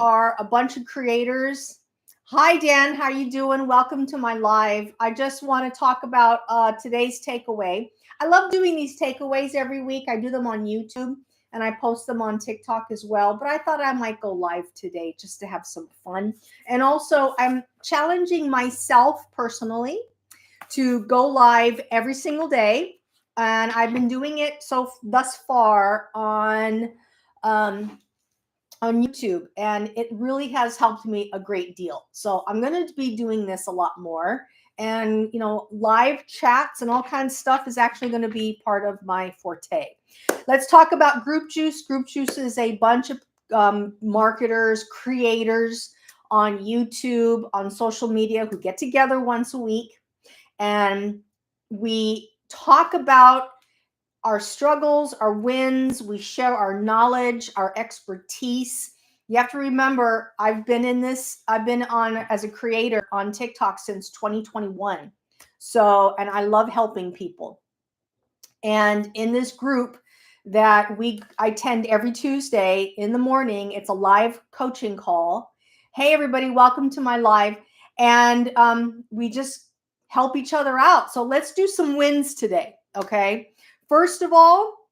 are a bunch of creators. Hi, Dan. How you doing? Welcome to my live. I just want to talk about today's takeaway. I love doing these takeaways every week. I do them on YouTube and I post them on TikTok as well. But I thought I might go live today just to have some fun. And also, I'm challenging myself personally to go live every single day. And I've been doing it so thus far um, on YouTube, and it really has helped me a great deal. So I'm going to be doing this a lot more. And, live chats and all kinds of stuff is actually going to be part of my forte. Let's talk about Group Juice. Group Juice is a bunch of marketers, creators on YouTube, on social media who get together once a week. And we talk about our struggles, our wins. We share our knowledge, our expertise. You have to remember, I've been on as a creator on TikTok since 2021. So, and I love helping people. And in this group that I attend every Tuesday in the morning, it's a live coaching call. Hey, everybody, welcome to my live. And we just help each other out. So let's do some wins today. Okay. First of all,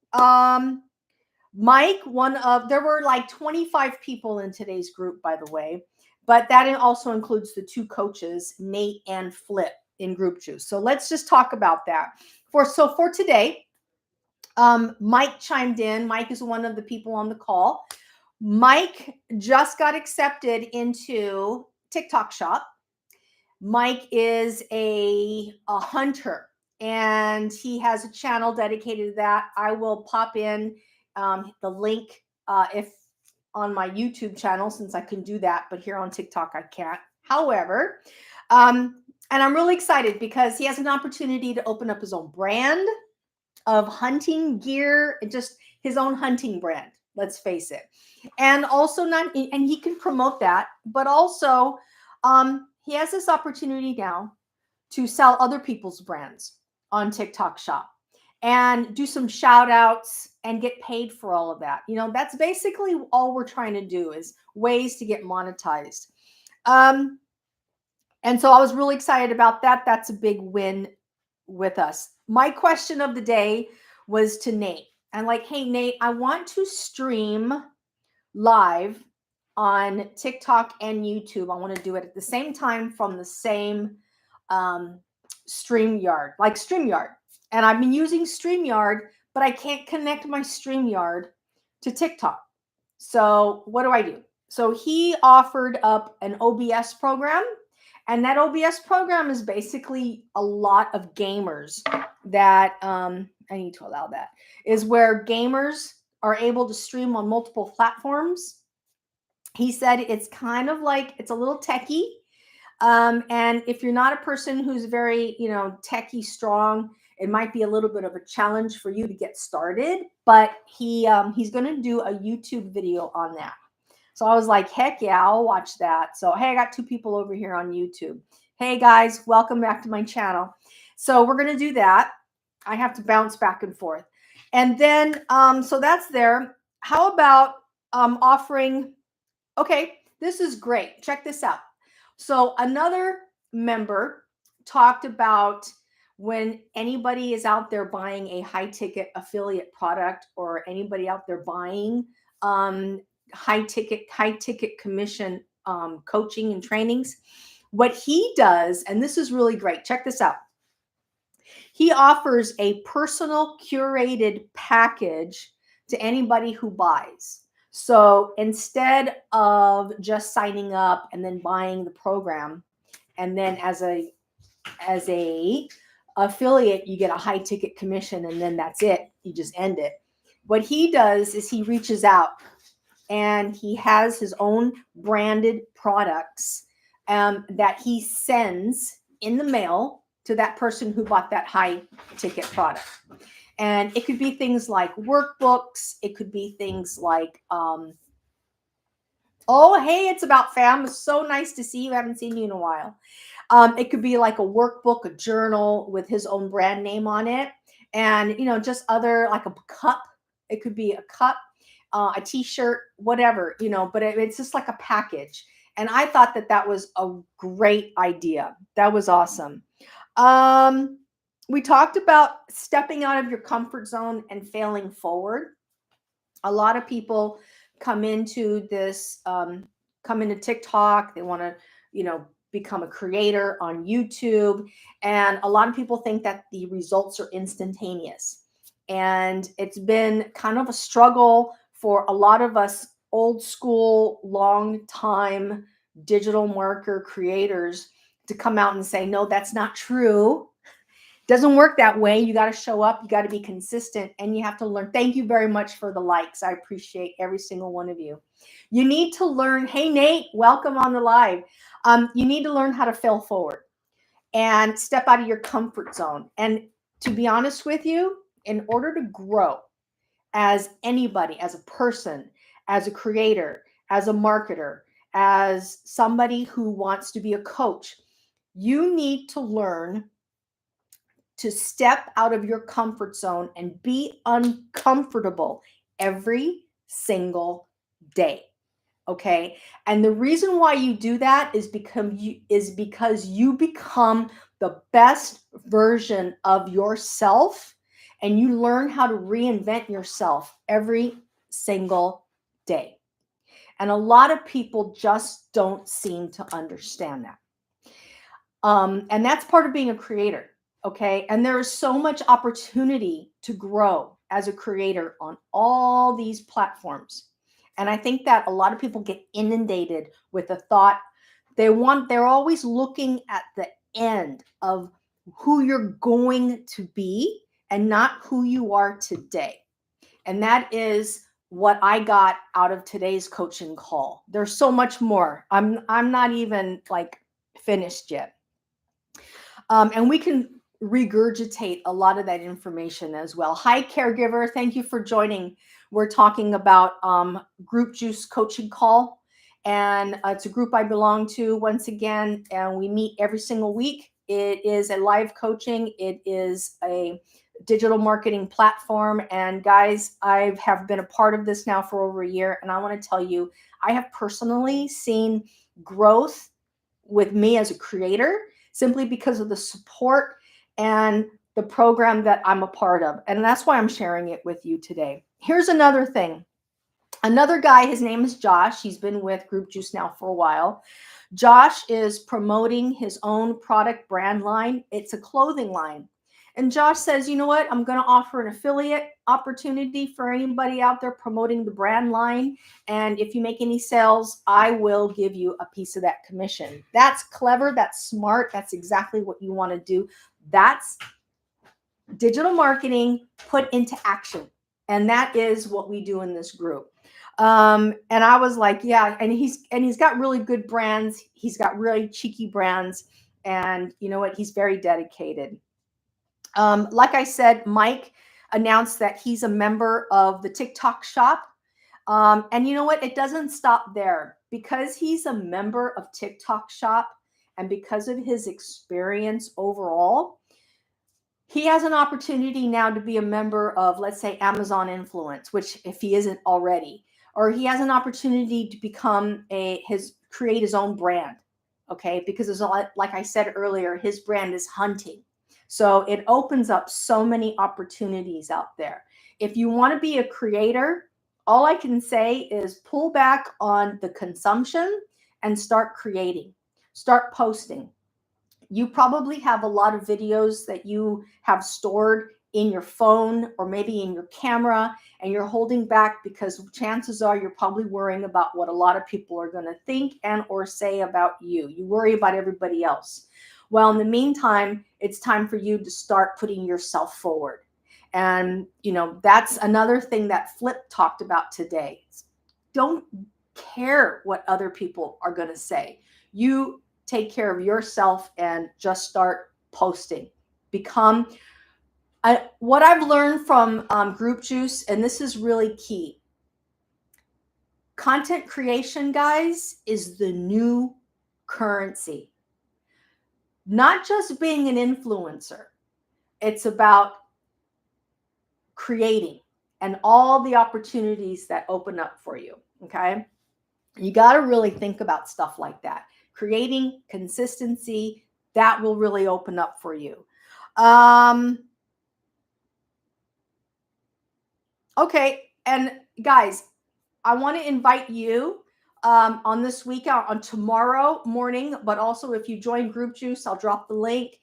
Mike, there were like 25 people in today's group, by the way, but that also includes the two coaches, Nate and Flip, in Group Juice. So let's just talk about that. For today, Mike chimed in. Mike is one of the people on the call. Mike just got accepted into TikTok Shop. Mike is a hunter, and he has a channel dedicated to that. I will pop in the link if on my YouTube channel, since I can do that, but here on TikTok I can't. However, and I'm really excited because he has an opportunity to open up his own brand of hunting gear, just his own hunting brand. Let's face it, and also and he can promote that, but also he has this opportunity now to sell other people's brands on TikTok Shop and do some shout outs and get paid for all of that. That's basically all we're trying to do, is ways to get monetized. And so I was really excited about that. That's a big win with us. My question of the day was to Nate. I'm like, hey, Nate, I want to stream live on TikTok and YouTube. I want to do it at the same time from the same StreamYard, like StreamYard. And I've been using StreamYard, but I can't connect my StreamYard to TikTok. So what do I do? So he offered up an OBS program. And that OBS program is basically a lot of gamers that I need to allow that, is where gamers are able to stream on multiple platforms. He said it's kind of like, it's a little techie. And if you're not a person who's very, techie strong, it might be a little bit of a challenge for you to get started. But he's going to do a YouTube video on that. So I was like, heck yeah, I'll watch that. So, hey, I got two people over here on YouTube. Hey, guys, welcome back to my channel. So we're going to do that. I have to bounce back and forth. And then, so that's there. How about offering, okay, this is great. Check this out. So another member talked about when anybody is out there buying a high-ticket affiliate product, or anybody out there buying high ticket commission coaching and trainings, what he does, and this is really great, check this out. He offers a personal curated package to anybody who buys. So instead of just signing up and then buying the program, and then as a affiliate, you get a high ticket commission, and then that's it. You just end it. What he does is he reaches out, and he has his own branded products that he sends in the mail to that person who bought that high ticket product. And it could be things like workbooks. It could be things like, oh, hey, it's about fam. It's so nice to see you. I haven't seen you in a while. It could be like a workbook, a journal with his own brand name on it. And, just other, like a cup. It could be a cup. a t-shirt, whatever, but it's just like a package. And I thought that was a great idea. That was awesome. We talked about stepping out of your comfort zone and failing forward. A lot of people come into TikTok. They want to, become a creator on YouTube. And a lot of people think that the results are instantaneous. And it's been kind of a struggle for a lot of us old school, long time digital marketer creators to come out and say, no, that's not true. Doesn't work that way. You got to show up, you got to be consistent, and you have to learn. Thank you very much for the likes. I appreciate every single one of you. You need to learn. Hey, Nate, welcome on the live. You need to learn how to fail forward and step out of your comfort zone. And to be honest with you, in order to grow as anybody, as a person, as a creator, as a marketer, as somebody who wants to be a coach, you need to learn to step out of your comfort zone and be uncomfortable every single day. Okay. And the reason why you do that is because you become the best version of yourself, and you learn how to reinvent yourself every single day. And a lot of people just don't seem to understand that. And that's part of being a creator. Okay. And there is so much opportunity to grow as a creator on all these platforms. And I think that a lot of people get inundated with the thought they're always looking at the end of who you're going to be and not who you are today. And that is what I got out of today's coaching call. There's so much more. I'm not even like finished yet. And we can regurgitate a lot of that information as well. Hi, caregiver. Thank you for joining. We're talking about Group Juice coaching call. And it's a group I belong to once again, and we meet every single week. It is a live coaching. It is a digital marketing platform. And guys, I have been a part of this now for over a year. And I want to tell you, I have personally seen growth with me as a creator simply because of the support and the program that I'm a part of. And that's why I'm sharing it with you today. Here's another thing. Another guy, his name is Josh. He's been with Group Juice now for a while. Josh is promoting his own product brand line. It's a clothing line. And Josh says, you know what? I'm going to offer an affiliate opportunity for anybody out there promoting the brand line. And if you make any sales, I will give you a piece of that commission. That's clever. That's smart. That's exactly what you want to do. That's digital marketing put into action. And that is what we do in this group. And I was like, yeah, and he's got really good brands. He's got really cheeky brands. And you know what? He's very dedicated. Like I said, Mike announced that he's a member of the TikTok shop. And you know what? It doesn't stop there. Because he's a member of TikTok shop and because of his experience overall, he has an opportunity now to be a member of, let's say, Amazon Influence, which if he isn't already, or he has an opportunity to become create his own brand. Okay. Because there's like I said earlier, his brand is hunting. So it opens up so many opportunities out there. If you want to be a creator, all I can say is pull back on the consumption and start creating, start posting. You probably have a lot of videos that you have stored in your phone or maybe in your camera, and you're holding back because chances are you're probably worrying about what a lot of people are going to think and or say about you. You worry about everybody else. Well, in the meantime, it's time for you to start putting yourself forward. And, that's another thing that Flip talked about today. Don't care what other people are going to say. You take care of yourself and just start posting. What I've learned from Group Juice, and this is really key. Content creation, guys, is the new currency. Not just being an influencer. It's about creating. and all the opportunities that open up for you. Okay. You got to really think about stuff like that. Creating consistency, that will really open up for you. Okay. And guys, I want to invite you on this week on tomorrow morning, but also if you join Group Juice, I'll drop the link.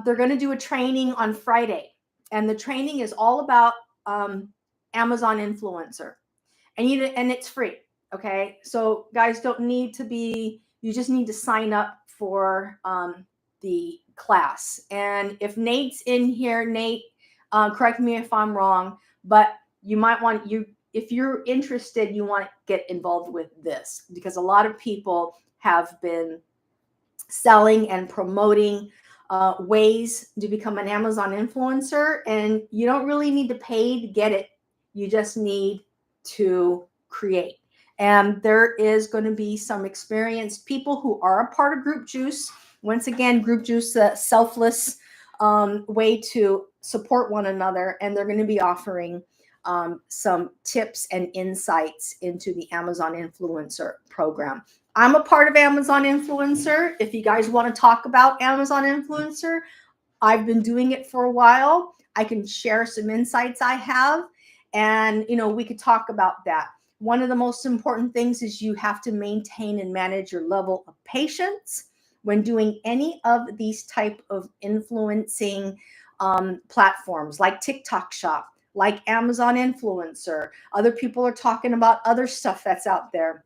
They're going to do a training on Friday, and the training is all about Amazon influencer, and it's free. Okay, so guys don't need to be. You just need to sign up for the class. And if Nate's in here, Nate, correct me if I'm wrong, but you might want you if you're interested, you want to get involved with this, because a lot of people have been selling and promoting ways to become an Amazon influencer, and you don't really need to pay to get it. You just need to create. And there is going to be some experienced people who are a part of Group Juice. Once again, Group Juice, a selfless way to support one another, and they're going to be offering some tips and insights into the Amazon Influencer program. I'm a part of Amazon Influencer. If you guys want to talk about Amazon Influencer, I've been doing it for a while. I can share some insights I have, and we could talk about that. One of the most important things is you have to maintain and manage your level of patience when doing any of these type of influencing platforms like TikTok Shop, like Amazon Influencer. Other people are talking about other stuff that's out there.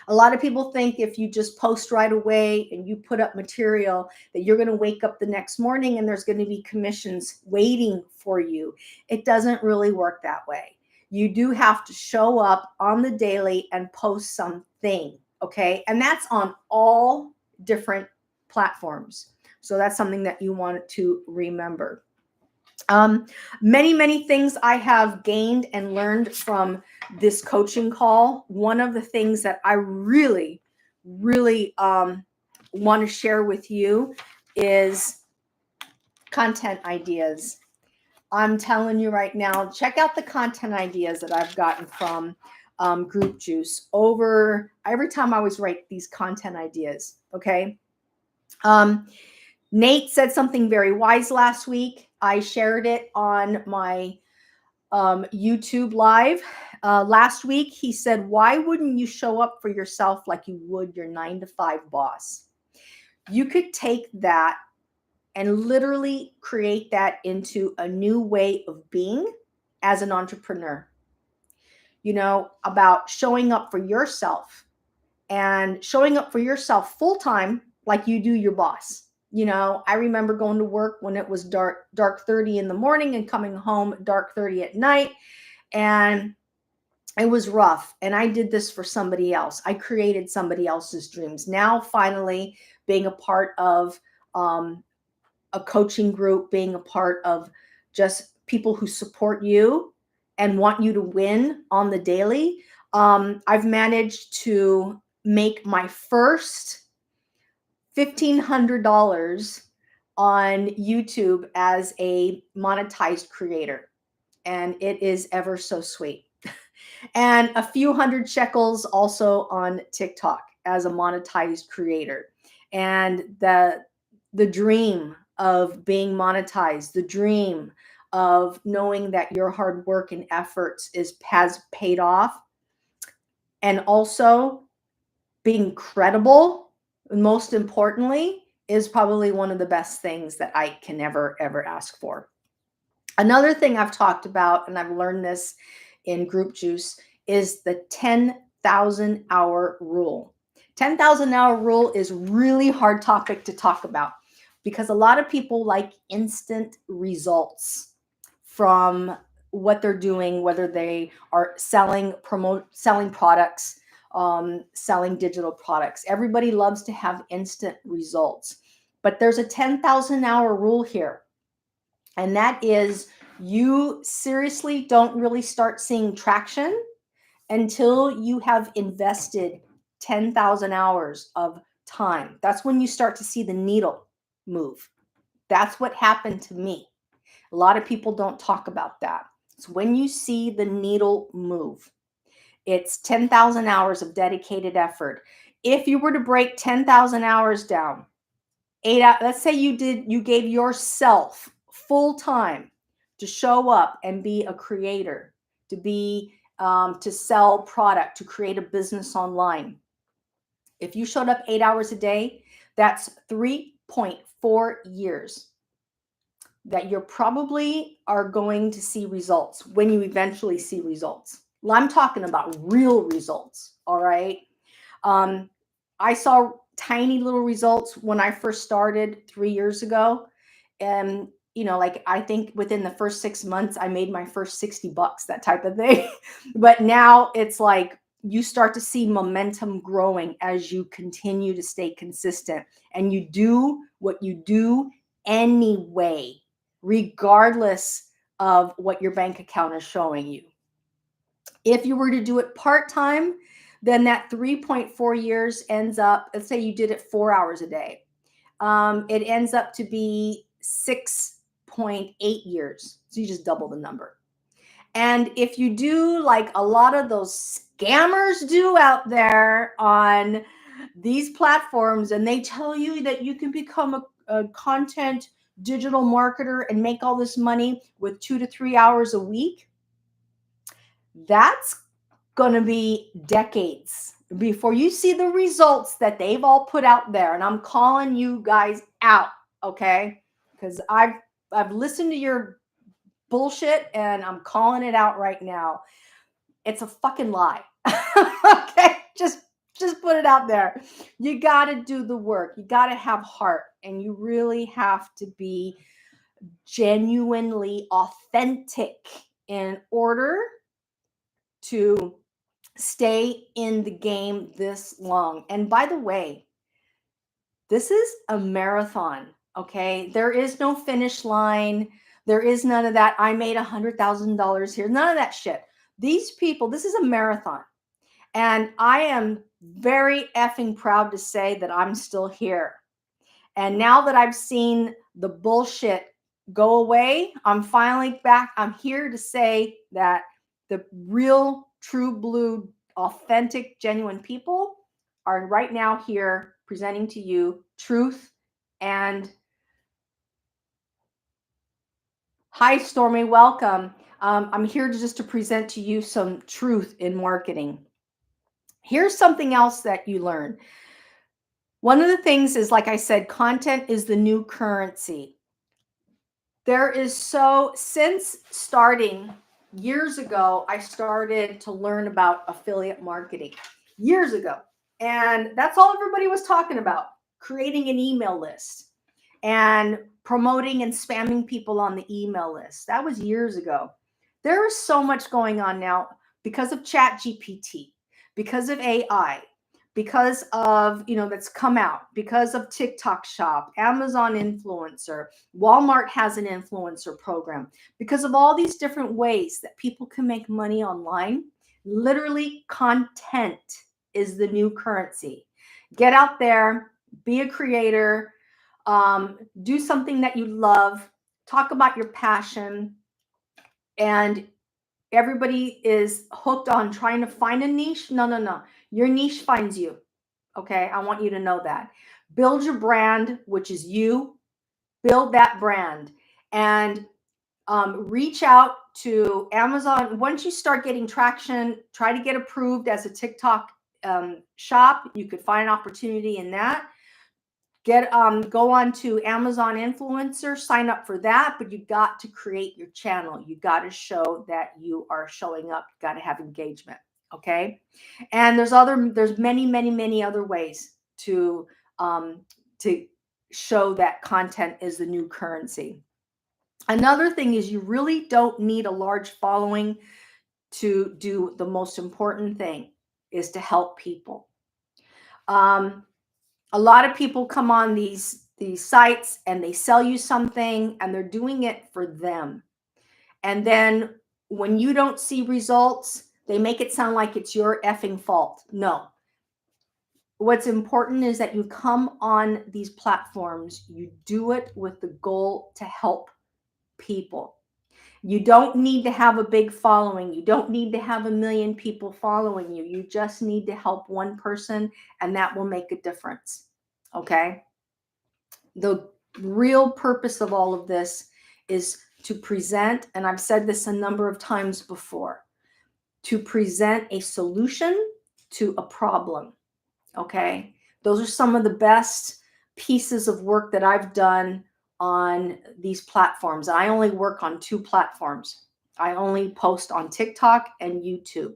A lot of people think if you just post right away and you put up material that you're going to wake up the next morning and there's going to be commissions waiting for you. It doesn't really work that way. You do have to show up on the daily and post something, okay? And that's on all different platforms. So that's something that you want to remember. Many things I have gained and learned from this coaching call. One of the things that I really want to share with you is content ideas. I'm telling you right now, check out the content ideas that I've gotten from Group Juice over every time I always write these content ideas. Okay. Nate said something very wise last week. I shared it on my YouTube live last week. He said, why wouldn't you show up for yourself like you would your 9-to-5 boss? You could take that and literally create that into a new way of being as an entrepreneur. About showing up for yourself and showing up for yourself full time like you do your boss. I remember going to work when it was dark 30 in the morning and coming home dark 30 at night. And it was rough. And I did this for somebody else. I created somebody else's dreams. Now, finally, being a part of a coaching group, being a part of just people who support you and want you to win on the daily, I've managed to make my first $1,500 on YouTube as a monetized creator. And it is ever so sweet. And a few hundred shekels also on TikTok as a monetized creator. And the dream of being monetized, the dream of knowing that your hard work and efforts has paid off, and also being credible, most importantly, is probably one of the best things that I can ever ask for. Another thing I've talked about, and I've learned this in Group Juice, is the 10,000 hour rule. 10,000 hour rule is really hard topic to talk about because a lot of people like instant results from what they're doing, whether they are selling products, selling digital products. Everybody loves to have instant results, but there's a 10,000 hour rule here. And that is, you seriously don't really start seeing traction until you have invested 10,000 hours of time. That's when you start to see the needle move. That's what happened to me. A lot of people don't talk about that. It's when you see the needle move. It's 10,000 hours of dedicated effort. If you were to break 10,000 hours down, let's say you gave yourself full time to show up and be a creator, to sell product, to create a business online. If you showed up 8 hours a day, that's 3.4 years that you're probably are going to see results when you eventually see results. Well, I'm talking about real results. All right. I saw tiny little results when I first started 3 years ago. And, like I think within the first 6 months, I made my first $60, that type of thing. But now it's like you start to see momentum growing as you continue to stay consistent and you do what you do anyway, regardless of what your bank account is showing you. If you were to do it part-time, then that 3.4 years ends up, let's say you did it 4 hours a day. It ends up to be 6.8 years. So you just double the number. And if you do like a lot of those scammers do out there on these platforms, and they tell you that you can become a content digital marketer and make all this money with 2 to 3 hours a week, that's going to be decades before you see the results that they've all put out there. And I'm calling you guys out, okay? Because I've listened to your bullshit and I'm calling it out right now. It's a fucking lie. Okay? Just put it out there. You got to do the work. You got to have heart, and you really have to be genuinely authentic in order to stay in the game this long. And by the way, this is a marathon, okay? There is no finish line. There is none of that. I made $100,000 here. None of that shit. These people, this is a marathon. And I am very effing proud to say that I'm still here. And now that I've seen the bullshit go away, I'm finally back. I'm here to say that the real, true blue, authentic, genuine people are right now here presenting to you truth. And hi, Stormy, welcome. I'm here just to present to you some truth in marketing. Here's something else that you learn. One of the things is, like I said, content is the new currency. Since starting years ago, I started to learn about affiliate marketing years ago. And that's all everybody was talking about, creating an email list and promoting and spamming people on the email list. That was years ago. There is so much going on now because of ChatGPT, because of AI, because of, that's come out, because of TikTok Shop, Amazon Influencer, Walmart has an influencer program, because of all these different ways that people can make money online. Literally, content is the new currency. Get out there, be a creator, do something that you love, talk about your passion, and everybody is hooked on trying to find a niche. No. Your niche finds you. Okay. I want you to know that. Build your brand, which is you. Build that brand and reach out to Amazon. Once you start getting traction, try to get approved as a TikTok shop. You could find an opportunity in that. Go on to Amazon Influencer, sign up for that, but you got to create your channel. You got to show that you are showing up. You got to have engagement. Okay. And there's many other ways to show that content is the new currency. Another thing is you really don't need a large following to do the most important thing, is to help people. A lot of people come on these sites and they sell you something and they're doing it for them. And then when you don't see results, they make it sound like it's your effing fault. No. What's important is that you come on these platforms, you do it with the goal to help people. You don't need to have a big following. You don't need to have 1 million people following you. You just need to help one person, and that will make a difference. Okay? The real purpose of all of this is to present, and I've said this a number of times before, to present a solution to a problem. Okay? Those are some of the best pieces of work that I've done on these platforms. I only work on 2 platforms. I only post on TikTok and YouTube.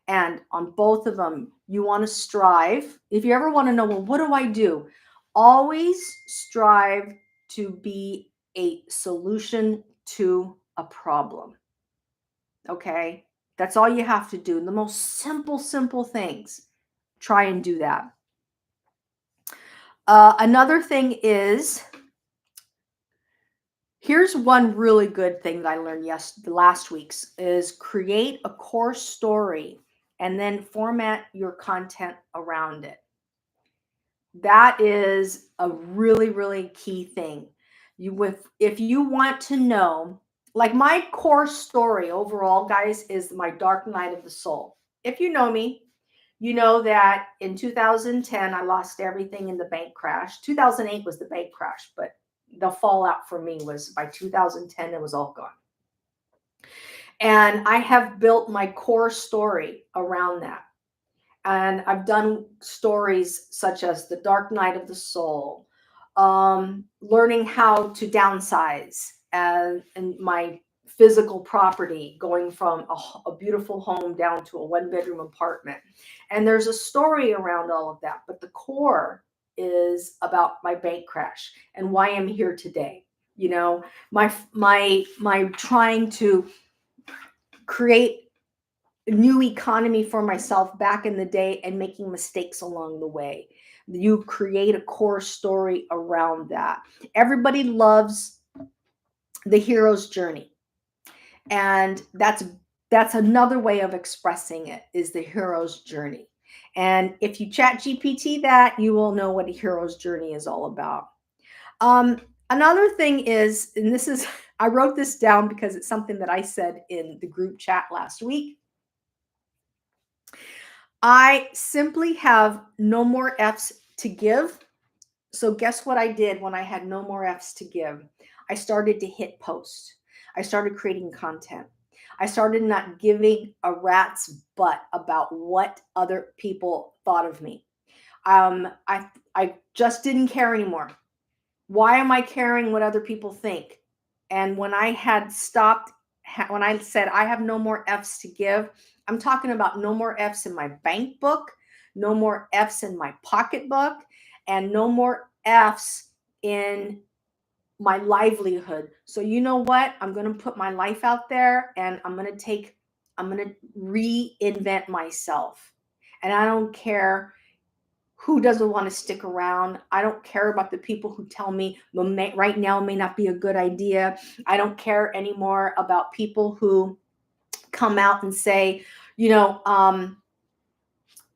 And on both of them, you want to strive. If you ever want to know, well, what do I do? Always strive to be a solution to a problem. Okay? That's all you have to do. The most simple things. Try and do that. Another thing is, here's one really good thing that I learned last week's is create a core story and then format your content around it. That is a really key thing. If you want to know, like my core story overall, guys, is my dark night of the soul. If you know me, you know that in 2010, I lost everything in the bank crash. 2008 was the bank crash, but the fallout for me was by 2010, it was all gone. And I have built my core story around that. And I've done stories such as the dark night of the soul, learning how to downsize and my physical property, going from a beautiful home down to a 1-bedroom apartment. And there's a story around all of that, but the core is about my bank crash and why I'm here today. You know, my trying to create a new economy for myself back in the day and making mistakes along the way. You create a core story around that. Everybody loves the hero's journey. And that's another way of expressing it, is the hero's journey. And if you chat GPT that, you will know what a hero's journey is all about. Another thing is, and this is, I wrote this down because it's something that I said in the group chat last week. I simply have no more F's to give. So guess what I did when I had no more F's to give? I started to hit post. I started creating content. I started not giving a rat's butt about what other people thought of me. I just didn't care anymore. Why am I caring what other people think? And when I had stopped, when I said I have no more F's to give, I'm talking about no more F's in my bank book, no more F's in my pocketbook, and no more F's in my livelihood. So you know what? I'm going to put my life out there, and I'm going to reinvent myself. And I don't care who doesn't want to stick around. I don't care about the people who tell me right now may not be a good idea. I don't care anymore about people who come out and say, you know,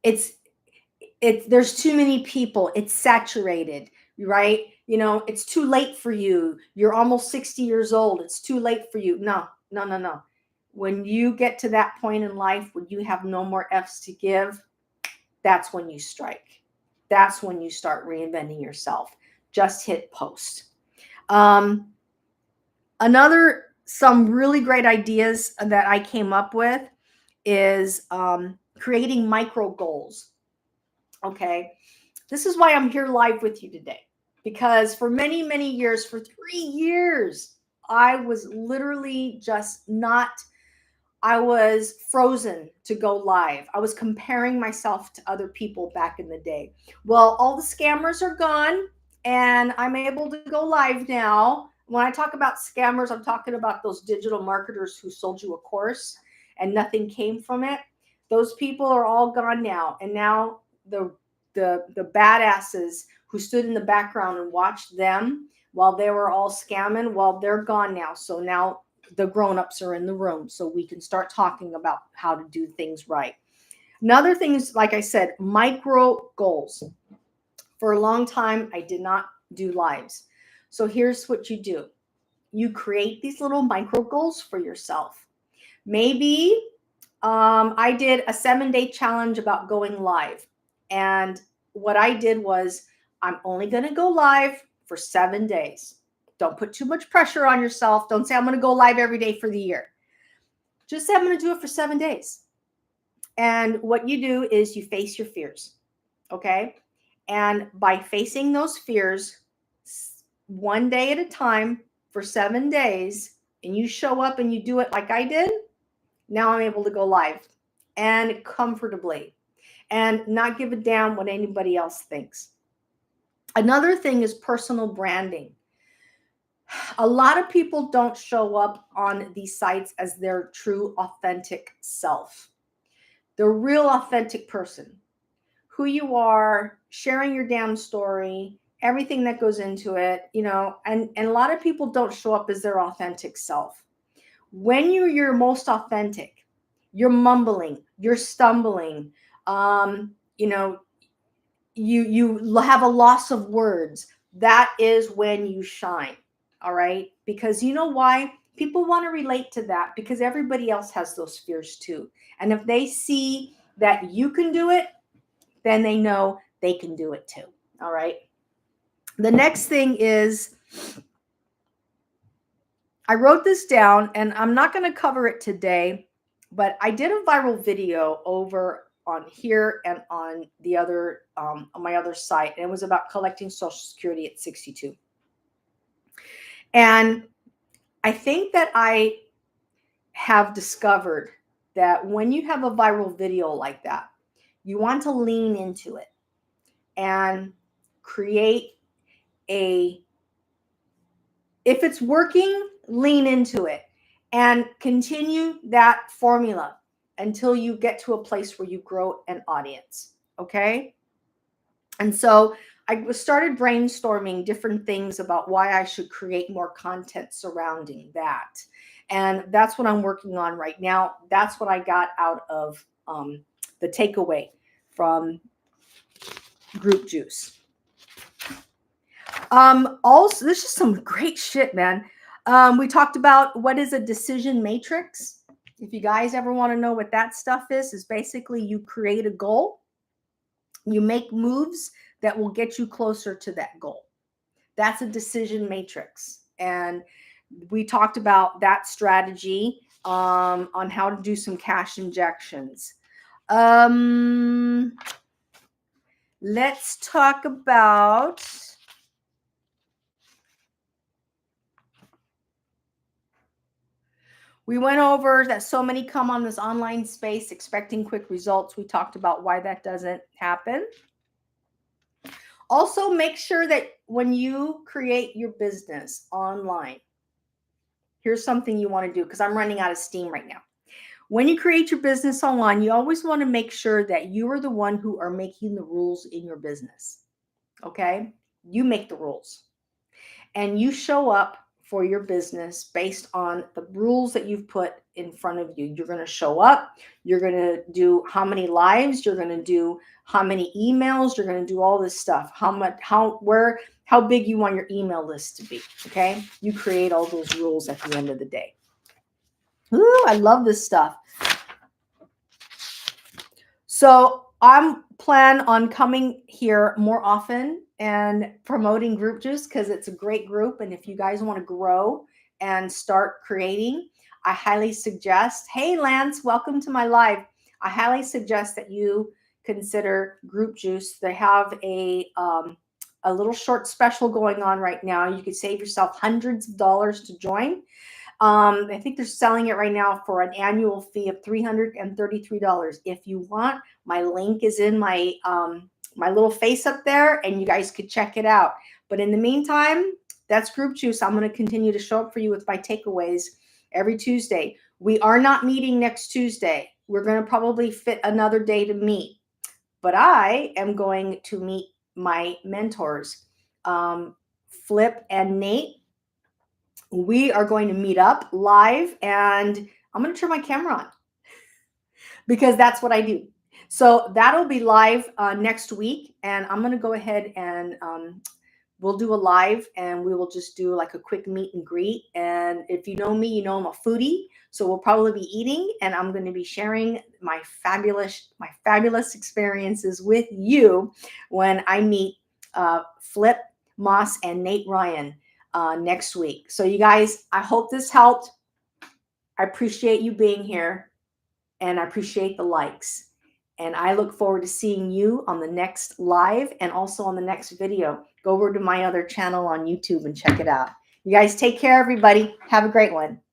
there's too many people. It's saturated, right? You know, it's too late for you. You're almost 60 years old. It's too late for you. No. When you get to that point in life, when you have no more F's to give, that's when you strike. That's when you start reinventing yourself. Just hit post. Some really great ideas that I came up with is creating micro goals. Okay. This is why I'm here live with you today, because for many years, for 3 years, I was literally I was frozen to go live. I was comparing myself to other people back in the day. Well, all the scammers are gone and I'm able to go live now. When I talk about scammers, I'm talking about those digital marketers who sold you a course and nothing came from it. Those people are all gone now. And now the badasses who stood in the background and watched them while they were all scamming, well, they're gone now. So now the grown-ups are in the room, so we can start talking about how to do things right. Another thing is, like I said, micro goals. For a long time, I did not do lives. So here's what you do. you create these little micro goals for yourself. Maybe I did a 7-day challenge about going live. And what I did was, I'm only going to go live for 7 days. Don't put too much pressure on yourself. Don't say I'm going to go live every day for the year. Just say I'm going to do it for 7 days. And what you do is you face your fears. Okay. And by facing those fears 1 day at a time for 7 days, and you show up and you do it like I did, now I'm able to go live and comfortably and not give a damn what anybody else thinks. Another thing is personal branding. A lot of people don't show up on these sites as their true, authentic self. The real authentic person, who you are, sharing your damn story, everything that goes into it, and a lot of people don't show up as their authentic self. When you're your most authentic, you're mumbling, you're stumbling, you have a loss of words. That is when you shine. All right. Because you know why? People want to relate to that because everybody else has those fears too. And if they see that you can do it, then they know they can do it too. All right. The next thing is, I wrote this down and I'm not going to cover it today, but I did a viral video over on here and on the other, on my other site. And it was about collecting Social Security at 62. And I think that I have discovered that when you have a viral video like that, you want to lean into it and create if it's working, lean into it and continue that formula until you get to a place where you grow an audience. Okay. And so I started brainstorming different things about why I should create more content surrounding that. And that's what I'm working on right now. That's what I got out of the takeaway from Group Juice. Also, this is some great shit, man. We talked about what is a decision matrix. If you guys ever want to know what that stuff is basically you create a goal, you make moves that will get you closer to that goal. That's a decision matrix. And we talked about that strategy on how to do some cash injections. Let's talk about we went over that so many come on this online space expecting quick results. We talked about why that doesn't happen. Also, make sure that when you create your business online, here's something you want to do because I'm running out of steam right now. When you create your business online, you always want to make sure that you are the one who are making the rules in your business. Okay? You make the rules. And you show up for your business based on the rules that you've put in front of you. You're going to show up. You're going to do how many lives. You're going to do how many emails. You're going to do all this stuff. How big you want your email list to be. Okay. You create all those rules at the end of the day. Ooh, I love this stuff. So I'm plan on coming here more often and promoting Group Juice because it's a great group. And if you guys want to grow and start creating, I highly suggest, hey, Lance, welcome to my live. I highly suggest that you consider Group Juice. They have a little short special going on right now. You could save yourself hundreds of dollars to join. I think they're selling it right now for an annual fee of $333. If you want, my link is in my my little face up there, and you guys could check it out. But in the meantime, that's Group Juice. I'm going to continue to show up for you with my takeaways every Tuesday. We are not meeting next Tuesday. We're going to probably fit another day to meet. But I am going to meet my mentors, Flip and Nate. We are going to meet up live, and I'm going to turn my camera on because that's what I do. So that'll be live next week, and I'm going to go ahead and we'll do a live and we will just do like a quick meet and greet. And if you know me, you know I'm a foodie. So we'll probably be eating and I'm going to be sharing my fabulous experiences with you when I meet Flip Moss and Nate Ryan next week. So you guys, I hope this helped. I appreciate you being here and I appreciate the likes. And I look forward to seeing you on the next live and also on the next video. Go over to my other channel on YouTube and check it out. You guys take care, everybody. Have a great one.